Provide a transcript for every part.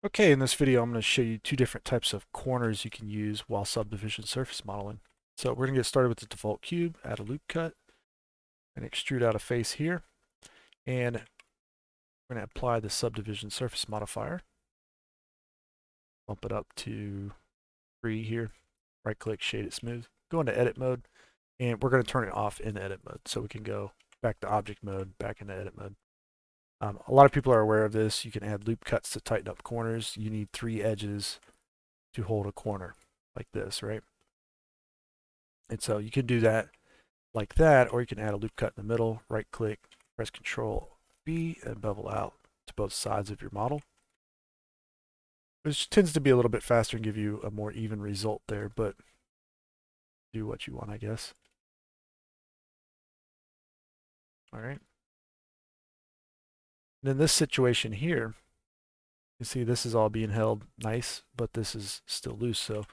Okay, in this video, I'm going to show you two different types of corners you can use while subdivision surface modeling. So we're going to get started with the default cube, add a loop cut, and extrude out a face here. And we're going to apply the subdivision surface modifier. Bump it up to 3 here. Right click, shade it smooth. Go into edit mode, and we're going to turn it off in edit mode. So we can go back to object mode, back into edit mode. A lot of people are aware of this. You can add loop cuts to tighten up corners. You need 3 edges to hold a corner like this, right? And so you can do that like that, or you can add a loop cut in the middle, right click, press Control B, and bevel out to both sides of your model, which tends to be a little bit faster and give you a more even result there, but do what you want, I guess. All right. And in this situation here, you see this is all being held nice, but this is still loose. So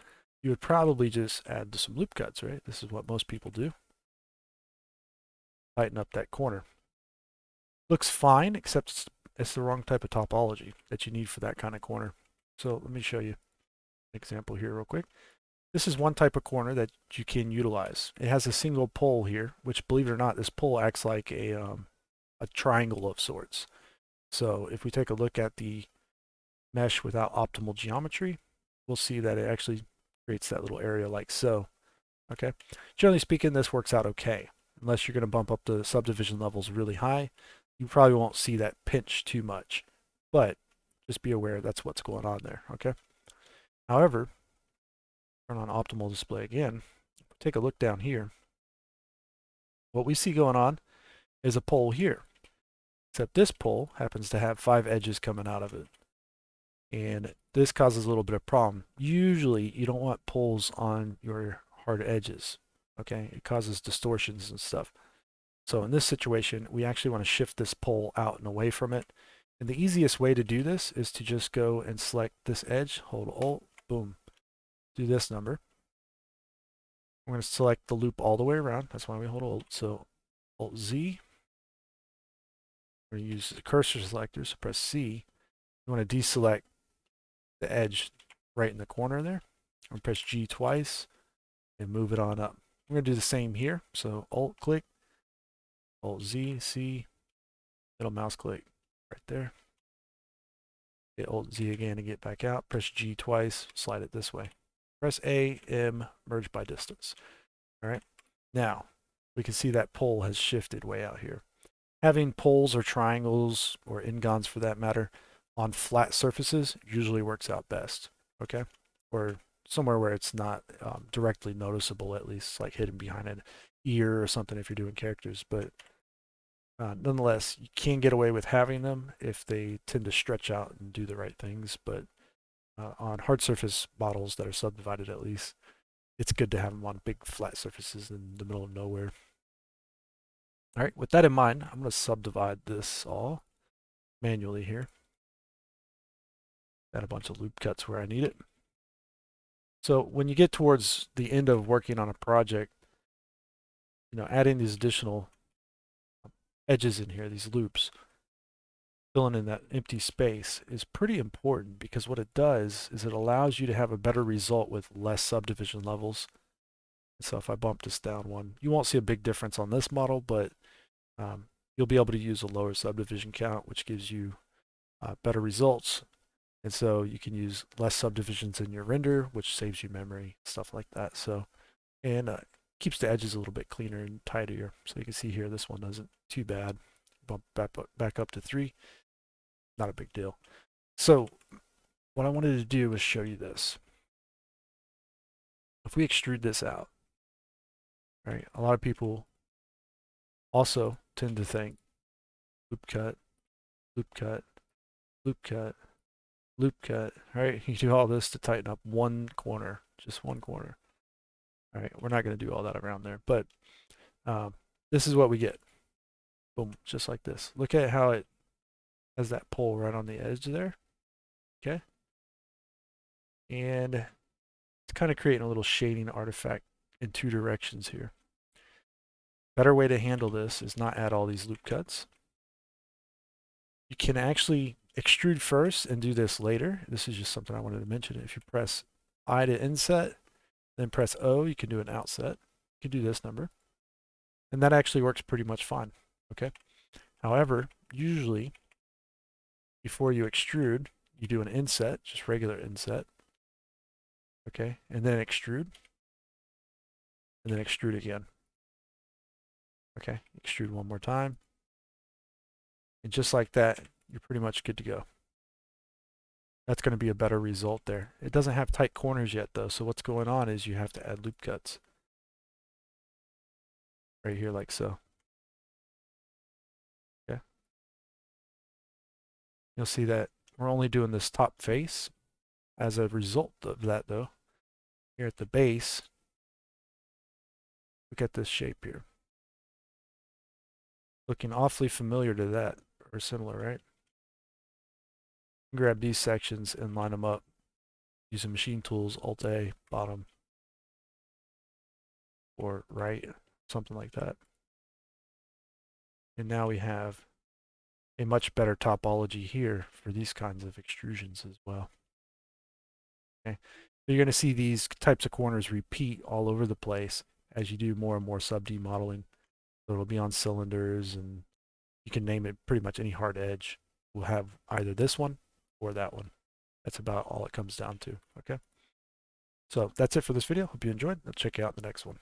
you would probably just add some loop cuts, right? This is what most people do. Tighten up that corner. Looks fine, except it's the wrong type of topology that you need for that kind of corner. So let me show you an example here real quick. This is one type of corner that you can utilize. It has a single pole here, which, believe it or not, this pole acts like a triangle of sorts. So if we take a look at the mesh without optimal geometry, we'll see that it actually creates that little area like so. Okay. Generally speaking, this works out okay. Unless you're going to bump up the subdivision levels really high, you probably won't see that pinch too much. But just be aware that's what's going on there. Okay. However, turn on optimal display again. Take a look down here. What we see going on is a pole here. Except this pole happens to have 5 edges coming out of it. And this causes a little bit of problem. Usually you don't want poles on your hard edges. Okay, it causes distortions and stuff. So in this situation, we actually want to shift this pole out and away from it. And the easiest way to do this is to just go and select this edge, hold Alt, boom, do this number. We're going to select the loop all the way around. That's why we hold Alt. So Alt Z. We're going to use the cursor selector, so press C. You want to deselect the edge right in the corner there. I'm going to press G twice and move it on up. We're going to do the same here. So Alt click, Alt Z, C, middle mouse click right there. Hit Alt Z again to get back out. Press G twice, slide it this way. Press A, M, merge by distance. All right. Now, we can see that pole has shifted way out here. Having poles or triangles or n-gons for that matter on flat surfaces usually works out best. Okay. Or somewhere where it's not directly noticeable, at least like hidden behind an ear or something if you're doing characters. But nonetheless, you can get away with having them if they tend to stretch out and do the right things. But on hard surface models that are subdivided, at least, it's good to have them on big flat surfaces in the middle of nowhere. All right, with that in mind, I'm going to subdivide this all manually here. Add a bunch of loop cuts where I need it. So when you get towards the end of working on a project, adding these additional edges in here, these loops, filling in that empty space is pretty important because what it does is it allows you to have a better result with less subdivision levels. So if I bump this down one, you won't see a big difference on this model, but you'll be able to use a lower subdivision count, which gives you better results. And so you can use less subdivisions in your render, which saves you memory, stuff like that. So, and keeps the edges a little bit cleaner and tidier. So you can see here, this one isn't too bad. Bump back up to 3. Not a big deal. So what I wanted to do was show you this. If we extrude this out, right, a lot of people also tend to think loop cut, loop cut, loop cut, loop cut, right? You do all this to tighten up one corner, just one corner. All right, we're not going to do all that around there, but this is what we get. Boom, just like this. Look at how it has that pole right on the edge there. Okay. And it's kind of creating a little shading artifact in 2 directions here. Better way to handle this is not add all these loop cuts. You can actually extrude first and do this later, this is just something I wanted to mention. If you press I to inset, then press O, you can do an outset. You can do this number. And that actually works pretty much fine. Okay. However, usually before you extrude, you do an inset, just regular inset. Okay. And then extrude. And then extrude again. Okay. Extrude one more time. And just like that, you're pretty much good to go. That's going to be a better result there. It doesn't have tight corners yet though, so what's going on is you have to add loop cuts. Right here like so. Okay. You'll see that we're only doing this top face. As a result of that though, here at the base, look at this shape here. Looking awfully familiar to that, or similar, right? Grab these sections and line them up using machine tools, Alt-A, bottom, or right, something like that. And now we have a much better topology here for these kinds of extrusions as well. Okay. So you're going to see these types of corners repeat all over the place as you do more and more sub-D modeling. So it'll be on cylinders, and you can name it pretty much any hard edge. We'll have either this one or that one. That's about all it comes down to. Okay. So that's it for this video. Hope you enjoyed. I'll check you out in the next one.